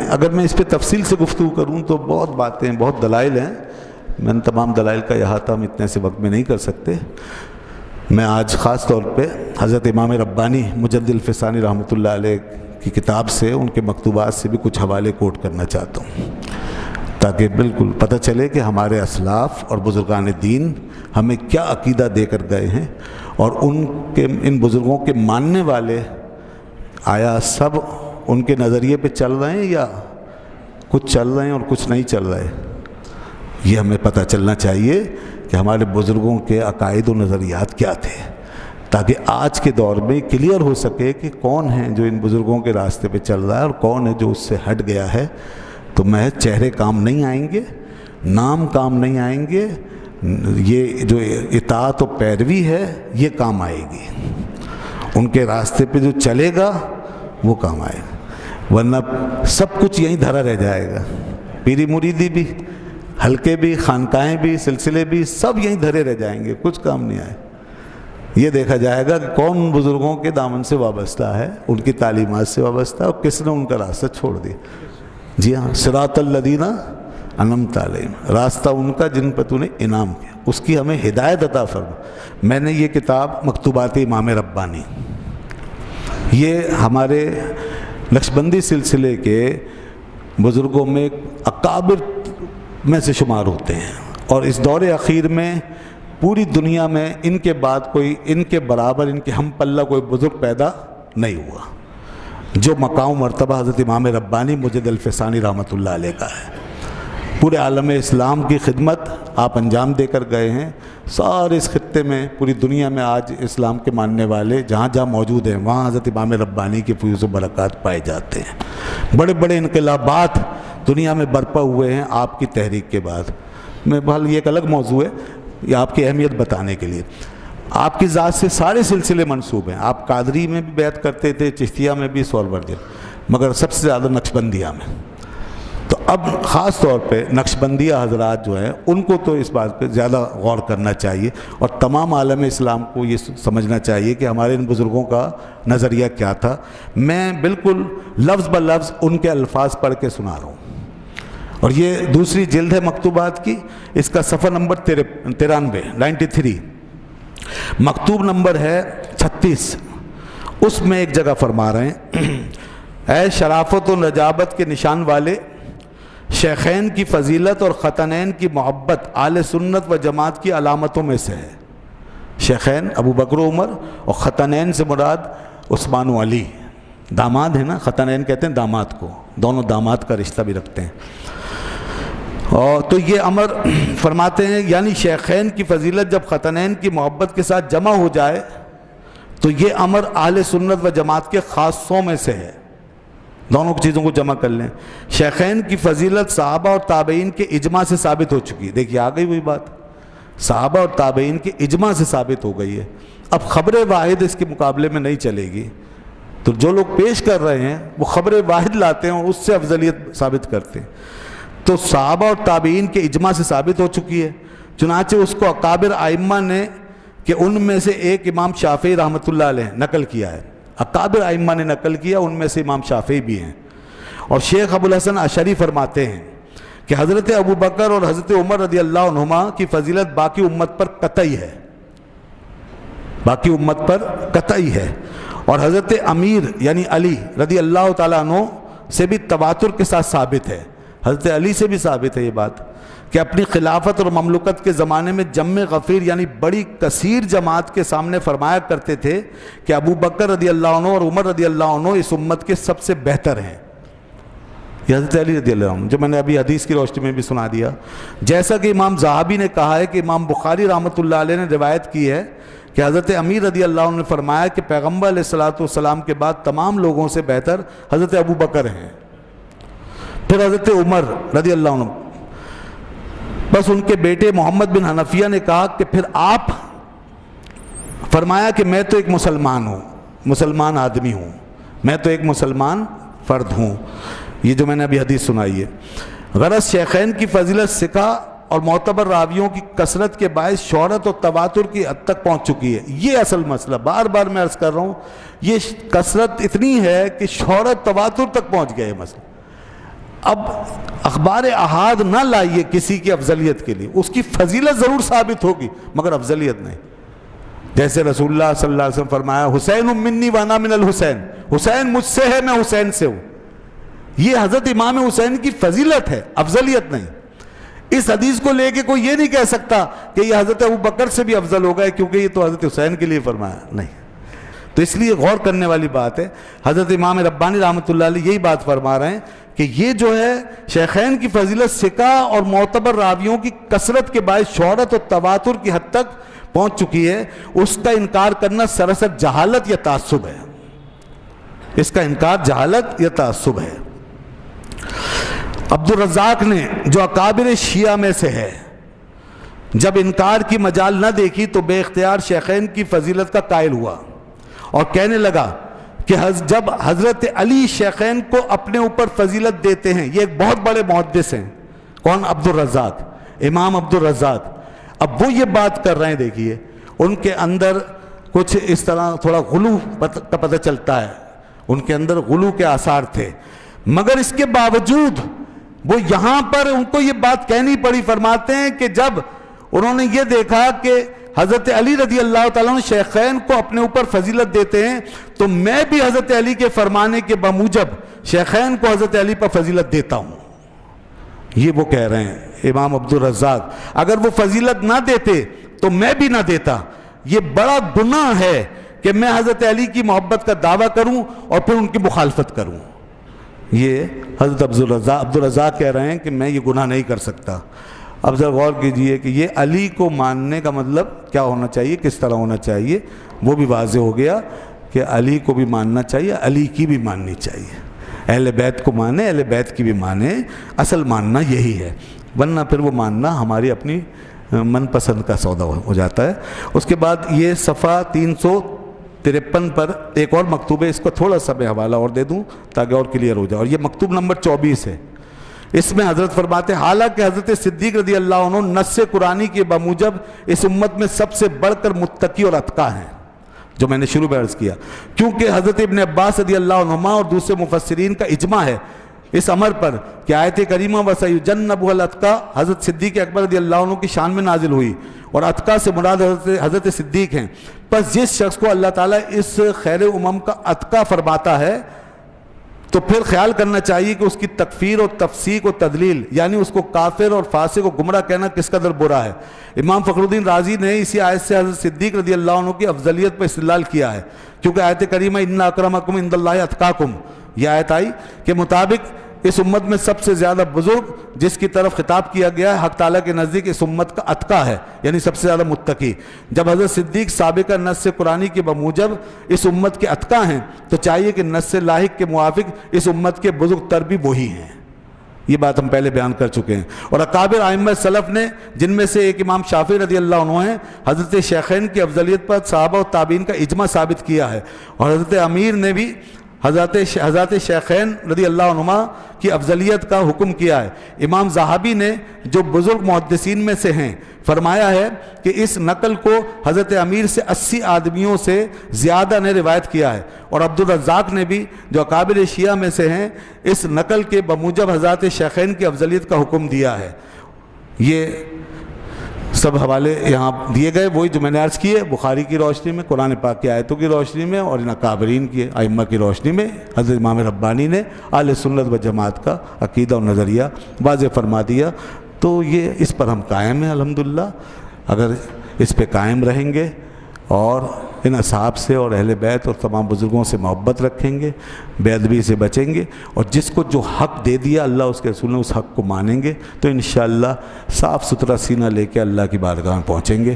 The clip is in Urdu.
اگر میں اس پہ تفصیل سے گفتگو کروں تو بہت باتیں، بہت دلائل ہیں، میں ان تمام دلائل کا احاطہ ہم اتنے سے وقت میں نہیں کر سکتے۔ میں آج خاص طور پہ حضرت امام ربانی مجدد الفسانی رحمۃ اللہ علیہ کی کتاب سے، ان کے مکتوبات سے بھی کچھ حوالے کوٹ کرنا چاہتا ہوں، تاکہ بالکل پتہ چلے کہ ہمارے اسلاف اور بزرگان دین ہمیں کیا عقیدہ دے کر گئے ہیں، اور ان بزرگوں کے ماننے والے آیا سب ان کے نظریے پہ چل رہے ہیں یا کچھ چل رہے ہیں اور کچھ نہیں چل رہے؟ یہ ہمیں پتہ چلنا چاہیے کہ ہمارے بزرگوں کے عقائد و نظریات کیا تھے، تاکہ آج کے دور میں کلیئر ہو سکے کہ کون ہے جو ان بزرگوں کے راستے پہ چل رہا ہے اور کون ہے جو اس سے ہٹ گیا ہے۔ تو محض چہرے کام نہیں آئیں گے، نام کام نہیں آئیں گے، یہ جو اطاعت و پیروی ہے یہ کام آئے گی، ان کے راستے پہ جو چلے گا وہ کام آئے گا، ورنہ سب کچھ یہیں دھرا رہ جائے گا، پیری مریدی بھی، حلقے بھی، خانقاہیں بھی، سلسلے بھی، سب یہیں دھرے رہ جائیں گے، کچھ کام نہیں آئے۔ یہ دیکھا جائے گا کہ کون بزرگوں کے دامن سے وابستہ ہے، ان کی تعلیمات سے وابستہ ہے، اور کس نے ان کا راستہ چھوڑ دیا۔ جی ہاں، صراط الذین انعمت علیہم، راستہ ان کا جن پر تو نے انعام کیا، اس کی ہمیں ہدایت عطا فرما۔ میں نے یہ کتاب مکتوبات امام ربانی، یہ ہمارے نقشبندی سلسلے کے بزرگوں میں اکابر میں سے شمار ہوتے ہیں، اور اس دور اخیر میں پوری دنیا میں ان کے بعد کوئی ان کے برابر، ان کے ہم پلہ کوئی بزرگ پیدا نہیں ہوا جو مقام و مرتبہ حضرت امام ربانی مجدد الفسانی رحمۃ اللہ علیہ کا ہے۔ پورے عالم اسلام کی خدمت آپ انجام دے کر گئے ہیں، سارے اس خطے میں، پوری دنیا میں آج اسلام کے ماننے والے جہاں جہاں موجود ہیں وہاں حضرت امام ربانی کے فیوز و برکات پائے جاتے ہیں۔ بڑے بڑے انقلابات دنیا میں برپا ہوئے ہیں آپ کی تحریک کے بعد۔ میں بہرحال یہ ایک الگ موضوع ہے، یہ آپ کی اہمیت بتانے کے لیے۔ آپ کی ذات سے سارے سلسلے منسوب ہیں، آپ قادری میں بھی بیعت کرتے تھے، چشتیہ میں بھی، سورورجل، مگر سب سے زیادہ نقشبندیہ میں۔ تو اب خاص طور پہ نقشبندیہ حضرات جو ہیں ان کو تو اس بات پہ زیادہ غور کرنا چاہیے، اور تمام عالم اسلام کو یہ سمجھنا چاہیے کہ ہمارے ان بزرگوں کا نظریہ کیا تھا۔ میں بالکل لفظ بہ لفظ ان کے الفاظ پڑھ کے سنا رہا ہوں، اور یہ دوسری جلد ہے مکتوبات کی، اس کا صفحہ نمبر 93 مکتوب نمبر ہے 36۔ اس میں ایک جگہ فرما رہے ہیں، اے شرافت و نجابت کے نشان والے، شیخین کی فضیلت اور ختنین کی محبت اہل سنت و جماعت کی علامتوں میں سے ہے۔ شیخین ابو بکر و عمر، اور ختنین سے مراد عثمان و علی، داماد ہیں نا، ختنین کہتے ہیں داماد کو، دونوں داماد کا رشتہ بھی رکھتے ہیں۔ اور تو یہ امر فرماتے ہیں، یعنی شیخین کی فضیلت جب ختنین کی محبت کے ساتھ جمع ہو جائے تو یہ امر اہل سنت و جماعت کے خاصوں میں سے ہے۔ دونوں چیزوں کو جمع کر لیں۔ شیخین کی فضیلت صحابہ اور تابعین کے اجماع سے ثابت ہو چکی ہے، دیکھیے آ گئی وہی بات، صحابہ اور تابعین کے اجماع سے ثابت ہو گئی ہے۔ اب خبر واحد اس کے مقابلے میں نہیں چلے گی، تو جو لوگ پیش کر رہے ہیں وہ خبر واحد لاتے ہیں اور اس سے افضلیت ثابت کرتے ہیں۔ تو صحابہ اور تابعین کے اجماع سے ثابت ہو چکی ہے، چنانچہ اس کو اکابر ائمہ نے، کہ ان میں سے ایک امام شافعی رحمۃ اللہ علیہ نقل کیا ہے، اکابر ائمہ نے نقل کیا، ان میں سے امام شافعی بھی ہیں۔ اور شیخ ابو الحسن اشعری فرماتے ہیں کہ حضرت ابو بکر اور حضرت عمر رضی اللہ عنہما کی فضیلت باقی امت پر قطعی ہے، باقی امت پر قطعی ہے، اور حضرت امیر یعنی علی رضی اللہ تعالیٰ عنہ سے بھی تواتر کے ساتھ ثابت ہے، حضرت علی سے بھی ثابت ہے یہ بات، کہ اپنی خلافت اور مملکت کے زمانے میں جم غفیر یعنی بڑی کثیر جماعت کے سامنے فرمایا کرتے تھے کہ ابو بکر رضی اللہ عنہ اور عمر رضی اللہ عنہ اس امت کے سب سے بہتر ہیں۔ یہ حضرت علی رضی اللہ عنہ جو میں نے ابھی حدیث کی روشنی میں بھی سنا دیا۔ جیسا کہ امام ذہبی نے کہا ہے کہ امام بخاری رحمۃ اللہ علیہ نے روایت کی ہے کہ حضرت امیر رضی اللہ عنہ نے فرمایا کہ پیغمبر علیہ الصلوۃ والسلام کے بعد تمام لوگوں سے بہتر حضرت ابو بکر ہیں، پھر حضرت عمر رضی اللہ عنہ، بس ان کے بیٹے محمد بن حنفیہ نے کہا کہ پھر آپ فرمایا کہ میں تو ایک مسلمان ہوں، مسلمان آدمی ہوں، میں تو ایک مسلمان فرد ہوں۔ یہ جو میں نے ابھی حدیث سنائی ہے۔ غرض شیخین کی فضیلت سکھا اور معتبر راویوں کی کثرت کے باعث شہرت اور تواتر کی حد تک پہنچ چکی ہے۔ یہ اصل مسئلہ، بار بار میں عرض کر رہا ہوں، یہ کثرت اتنی ہے کہ شہرت تواتر تک پہنچ گیا ہے مسئلہ۔ اب اخبار احاد نہ لائیے کسی کی افضلیت کے لیے، اس کی فضیلت ضرور ثابت ہوگی مگر افضلیت نہیں. جیسے رسول اللہ صلی اللہ علیہ وسلم فرمایا حسین منی وانا من الحسین، حسین مجھ سے ہے میں حسین سے ہوں. یہ حضرت امام حسین کی فضیلت ہے، افضلیت نہیں. اس حدیث کو لے کے کوئی یہ نہیں کہہ سکتا کہ یہ حضرت ابوبکر سے بھی افضل ہو گئے کیونکہ یہ تو حضرت حسین کے لیے فرمایا، نہیں. تو اس لیے غور کرنے والی بات ہے. حضرت امام ربانی رحمۃ اللہ علیہ یہی بات فرما رہے ہیں کہ یہ جو ہے شیخین کی فضیلت ثقہ اور معتبر راویوں کی کثرت کے باعث شہرت اور تواتر کی حد تک پہنچ چکی ہے. اس کا انکار کرنا سراسر جہالت یا تعصب ہے. اس کا انکار جہالت یا تعصب ہے. عبد الرزاق نے جو اکابر شیعہ میں سے ہے، جب انکار کی مجال نہ دیکھی تو بے اختیار شیخین کی فضیلت کا قائل ہوا اور کہنے لگا کہ جب حضرت علی شیخین کو اپنے اوپر فضیلت دیتے ہیں، یہ ایک بہت بڑے محدث ہیں. کون؟ عبد الرزاق، امام عبد الرزاق. اب وہ یہ بات کر رہے ہیں، دیکھیے ان کے اندر کچھ اس طرح تھوڑا غلو کا پتہ چلتا ہے، ان کے اندر غلو کے آثار تھے، مگر اس کے باوجود وہ یہاں پر ان کو یہ بات کہنی پڑی. فرماتے ہیں کہ جب انہوں نے یہ دیکھا کہ حضرت علی رضی اللہ تعالیٰ عنہ شیخین کو اپنے اوپر فضیلت دیتے ہیں تو میں بھی حضرت علی کے فرمانے کے بموجب شیخین کو حضرت علی پر فضیلت دیتا ہوں. یہ وہ کہہ رہے ہیں امام عبد الرزاق. اگر وہ فضیلت نہ دیتے تو میں بھی نہ دیتا. یہ بڑا گناہ ہے کہ میں حضرت علی کی محبت کا دعویٰ کروں اور پھر ان کی مخالفت کروں. یہ حضرت عبد الرزاق کہہ رہے ہیں کہ میں یہ گناہ نہیں کر سکتا. اب ذرا غور کیجئے کہ یہ علی کو ماننے کا مطلب کیا ہونا چاہیے، کس طرح ہونا چاہیے. وہ بھی واضح ہو گیا کہ علی کو بھی ماننا چاہیے، علی کی بھی ماننی چاہیے. اہل بیت کو مانے، اہل بیت کی بھی مانے. اصل ماننا یہی ہے، ورنہ پھر وہ ماننا ہماری اپنی من پسند کا سودا ہو جاتا ہے. اس کے بعد یہ صفحہ 353 پر ایک اور مکتوب ہے، اس کو تھوڑا سا میں حوالہ اور دے دوں تاکہ اور کلیئر ہو جائے. اور یہ مکتوب نمبر 24 ہے. اس میں حضرت فرماتے ہیں حالانکہ حضرت صدیق رضی اللہ عنہ نص قرآنی کے بموجب اس امت میں سب سے بڑھ کر متقی اور اتقیٰ ہیں، جو میں نے شروع میں عرض کیا، کیونکہ حضرت ابن عباس رضی اللہ عنہما اور دوسرے مفسرین کا اجماع ہے اس امر پر کہ آیت کریمہ وَسَيُجَنَّبُهَا الْأَتْقَى حضرت صدیق اکبر رضی اللہ عنہ کی شان میں نازل ہوئی اور اتقیٰ سے مراد حضرت صدیق ہیں. پس جس شخص کو اللہ تعالیٰ اس خیر امم کا اتقیٰ فرماتا ہے تو پھر خیال کرنا چاہیے کہ اس کی تکفیر اور تفسیق و تدلیل یعنی اس کو کافر اور فاسق و گمراہ کہنا کس قدر برا ہے. امام فخر الدین رازی نے اسی آیت سے حضرت صدیق رضی اللہ عنہ کی افضلیت پر استدلال کیا ہے، کیونکہ آیت کریمہ ان اکرمکم عند اللہ اتقاکم یہ آیت آئی کے مطابق اس امت میں سب سے زیادہ بزرگ جس کی طرف خطاب کیا گیا ہے حق تعالیٰ کے نزدیک اس امت کا اتقیٰ ہے، یعنی سب سے زیادہ متقی. جب حضرت صدیق سابقہ نص قرآنی کے بموجب اس امت کے اتقیٰ ہیں تو چاہیے کہ نص لاحق کے موافق اس امت کے بزرگ تر بھی وہی ہیں. یہ بات ہم پہلے بیان کر چکے ہیں. اور اکابر ائمہ سلف نے جن میں سے ایک امام شافعی رضی اللہ عنہ ہیں حضرت شیخین کی افضلیت پر صحابہ و تابعین کا اجماع ثابت کیا ہے، اور حضرت امیر نے بھی حضرت شیخین رضی اللہ عنہما کی افضلیت کا حکم کیا ہے. امام زاہبی نے جو بزرگ محدثین میں سے ہیں فرمایا ہے کہ اس نقل کو حضرت امیر سے 80 آدمیوں سے زیادہ نے روایت کیا ہے، اور عبد الرزاق نے بھی جو اکابر شیعہ میں سے ہیں اس نقل کے بموجب حضرت شیخین کی افضلیت کا حکم دیا ہے. یہ سب حوالے یہاں دیے گئے وہی جو میں نے عرض کیے، بخاری کی روشنی میں، قرآن پاک کی آیتوں کی روشنی میں، اور ان اکابرین کی ائمہ کی روشنی میں حضرت امام ربانی نے اہل سنت و جماعت کا عقیدہ اور نظریہ واضح فرما دیا. تو یہ اس پر ہم قائم ہیں الحمدللہ. اگر اس پہ قائم رہیں گے اور ان اصحاب سے اور اہل بیت اور تمام بزرگوں سے محبت رکھیں گے، بے ادبی سے بچیں گے، اور جس کو جو حق دے دیا اللہ اس کے رسول نے اس حق کو مانیں گے، تو انشاءاللہ صاف ستھرا سینہ لے کے اللہ کی بارگاہ میں پہنچیں گے.